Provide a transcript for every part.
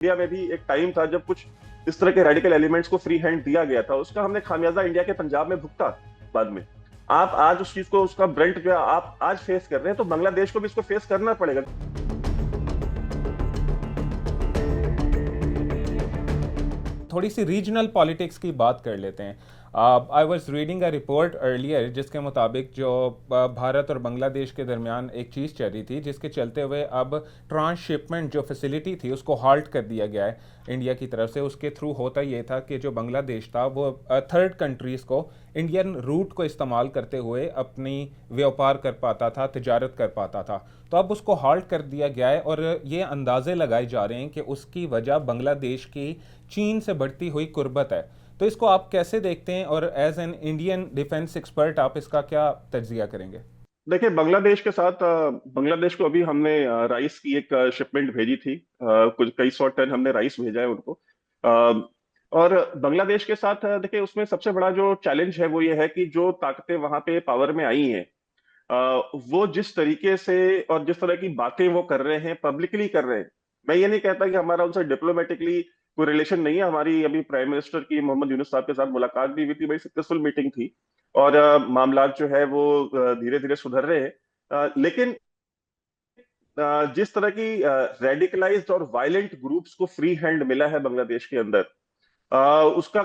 India में भी एक टाइम था जब कुछ इस तरह के रेडिकल एलिमेंट्स को फ्री हैंड दिया गया था, उसका हमने खामियाजा इंडिया के पंजाब में भुगता बाद में। आप आज उस चीज को, उसका ब्रंट जो है आप आज फेस कर रहे हैं, तो बांग्लादेश को भी इसको फेस करना पड़ेगा। थोड़ी सी रीजनल पॉलिटिक्स की बात कर लेते हैं। I was reading a report earlier जिसके मुताबिक जो भारत और बांग्लादेश के दरमियान एक चीज़ चल रही थी, जिसके चलते हुए अब ट्रांसशिपमेंट जो फैसिलिटी थी उसको हाल्ट कर दिया गया है इंडिया की तरफ से। उसके थ्रू होता ये था कि जो बांग्लादेश था वो थर्ड कंट्रीज़ को इंडियन रूट को इस्तेमाल करते हुए अपनी व्यापार कर पाता था, तिजारत कर पाता था। तो अब उसको हाल्ट कर दिया गया है और ये अंदाजे लगाए जा रहे हैं कि उसकी वजह बांग्लादेश की चीन से बढ़ती हुई कुर्बत है। तो इसको आप कैसे देखते हैं और as an Indian defence expert आप इसका क्या तज्जिया करेंगे? देखिए, बांग्लादेश के साथ बांग्लादेश को अभी हमने राइस की एक शिपमेंट भेजी थी। कुछ कई सौ टन हमने राइस भेजा है उनको। अ, और बांग्लादेश के साथ देखिए, उसमें सबसे बड़ा जो चैलेंज है वो ये है कि जो ताकतें वहां पे पावर में आई हैं, वो जिस तरीके से और जिस तरह की बातें वो कर रहे हैं, पब्लिकली कर रहे हैं। मैं ये नहीं कहता कि हमारा उनसे डिप्लोमेटिकली कोई रिलेशन नहीं है। हमारी अभी प्राइम मिनिस्टर की मोहम्मद यूनुस साहब के साथ मुलाकात भी हुई थी, बड़ी सक्सेसफुल मीटिंग थी। और मामलात जो है वो धीरे धीरे सुधर रहे हैं। लेकिन जिस तरह की रेडिकलाइज्ड और वायलेंट ग्रुप्स को फ्री हैंड मिला है बांग्लादेश के अंदर, उसका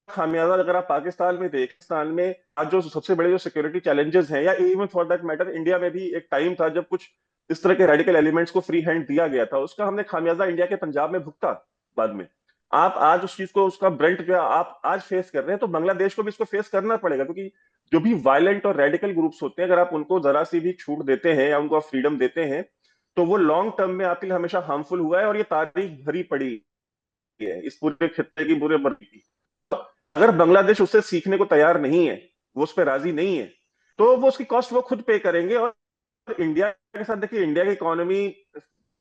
खामियाजा अगर आप पाकिस्तान में देखें, पाकिस्तान में आज जो सबसे बड़े जो सिक्योरिटी चैलेंजेस हैं, या even for that matter India में भी एक टाइम था जब कुछ इस तरह के रेडिकल एलिमेंट्स को फ्री हैंड दिया गया था, उसका हमने खामियाजा इंडिया के पंजाब में भुगता बाद में। आप आज उस चीज को, उसका ब्रंट जो है आप आज फेस कर रहे हैं, तो बांग्लादेश को भी इसको फेस करना पड़ेगा। क्योंकि जो भी वायलेंट और रेडिकल ग्रुप्स होते हैं, अगर आप उनको जरा सी भी छूट देते हैं या उनको फ्रीडम देते हैं, तो वो लॉन्ग टर्म में आपके लिए हमेशा हार्मफुल हुआ है। और ये तारीख भरी पड़ी है इस पूरे खित्ते की, पूरे वर्ग की। अगर बांग्लादेश उससे सीखने को तैयार नहीं है, वो उस पर राजी नहीं है, तो वो उसकी कॉस्ट वो खुद पे करेंगे। और इंडिया के साथ देखिए, इंडिया की इकोनॉमी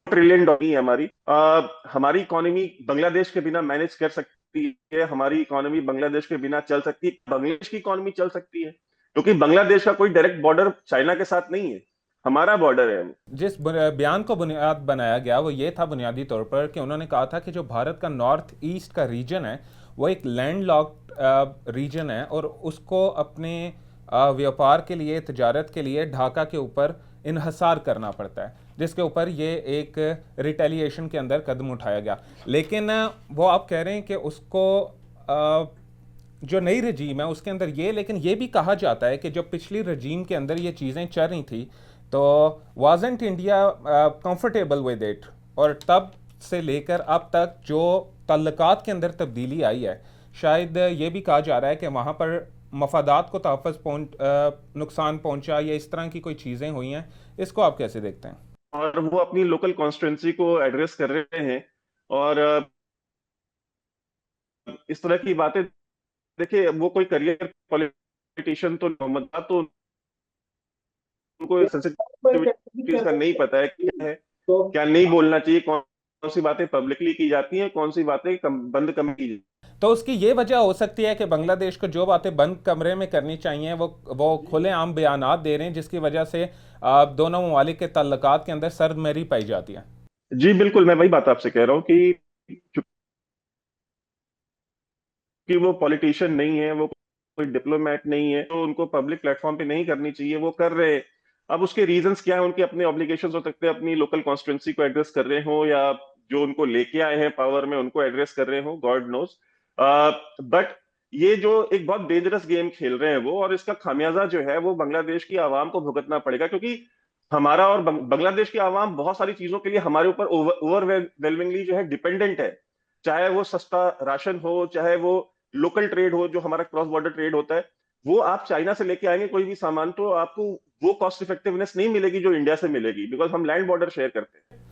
ट्रिलियन डॉलर है हमारी। हमारी इकोनॉमी बांग्लादेश के बिना मैनेज कर सकती है, हमारी इकोनॉमी बांग्लादेश के बिना चल सकती है, बांग्लादेश की इकोनॉमी चल सकती है, क्योंकि बांग्लादेश का कोई डायरेक्ट बॉर्डर चाइना के साथ नहीं है, हमारा बॉर्डर है। जिस बयान को बुनियाद बनाया गया वो ये था बुनियादी तौर पर कि उन्होंने कहा था कि जो भारत का नॉर्थ ईस्ट का रीजन है वो एक लैंड लॉक्ड रीजन है और उसको अपने व्यापार के लिए, तजारत के लिए ढाका के ऊपर इन्हसार करना पड़ता है, जिसके ऊपर ये एक रिटेलिएशन के अंदर कदम उठाया गया। लेकिन वो आप कह रहे हैं कि उसको जो नई रजीम है उसके अंदर ये, लेकिन ये भी कहा जाता है कि जब पिछली रजीम के अंदर ये चीज़ें चल रही थी तो wasn't India comfortable with it, और तब से लेकर अब तक जो तल्लकात के अंदर तब्दीली आई है, शायद ये भी कहा जा रहा है कि वहाँ पर मफादात को तहफ़्फ़ुज़ नुकसान पहुँचा या इस तरह की कोई चीज़ें हुई हैं। इसको आप कैसे देखते हैं? और वो अपनी लोकल कॉन्स्टिट्यूंसी को एड्रेस कर रहे हैं। और इस तरह की बातें, देखिए, वो कोई करियर पॉलिटिशियन तो मोहम्मद, तो उनको सेंसिटिविटीज का नहीं पता है कि क्या है, क्या नहीं बोलना चाहिए, कौन कौन सी बातें पब्लिकली की जाती हैं, कौन सी बातें बंद कम की जाती तो उसकी ये वजह हो सकती है कि बांग्लादेश को जो बातें बंद कमरे में करनी चाहिए वो खुलेआम बयानात दे रहे हैं, जिसकी वजह से दोनों ममालिक के तल्लकात के अंदर सरमरी पाई जाती है। हैं। जी बिल्कुल, मैं वही बात आपसे कह रहा हूँ कि चूंकि वो पॉलिटिशियन नहीं है, वो कोई डिप्लोमेट नहीं है, तो उनको पब्लिक प्लेटफॉर्म पे नहीं करनी चाहिए, वो कर रहे हैं। अब उसके रीजंस क्या है, उनके अपने ऑब्लिगेशंस हो सकते हैं, अपनी लोकल कॉन्स्टिट्यूंसी को एड्रेस कर रहे हो, या जो उनको लेके आए हैं पावर में उनको एड्रेस कर रहे हो, गॉड नोज। बट ये जो एक बहुत डेंजरस गेम खेल रहे हैं वो, और इसका खामियाजा जो है वो बांग्लादेश की आवाम को भुगतना पड़ेगा। क्योंकि हमारा और बांग्लादेश की आवाम बहुत सारी चीजों के लिए हमारे ऊपर ओवरवेलमिंगली जो है डिपेंडेंट है। चाहे वो सस्ता राशन हो, चाहे वो लोकल ट्रेड हो, जो हमारा क्रॉस बॉर्डर ट्रेड होता है। वो आप चाइना से लेके आएंगे कोई भी सामान, तो आपको वो कॉस्ट इफेक्टिवनेस नहीं मिलेगी जो इंडिया से मिलेगी, बिकॉज हम लैंड बॉर्डर शेयर करते हैं।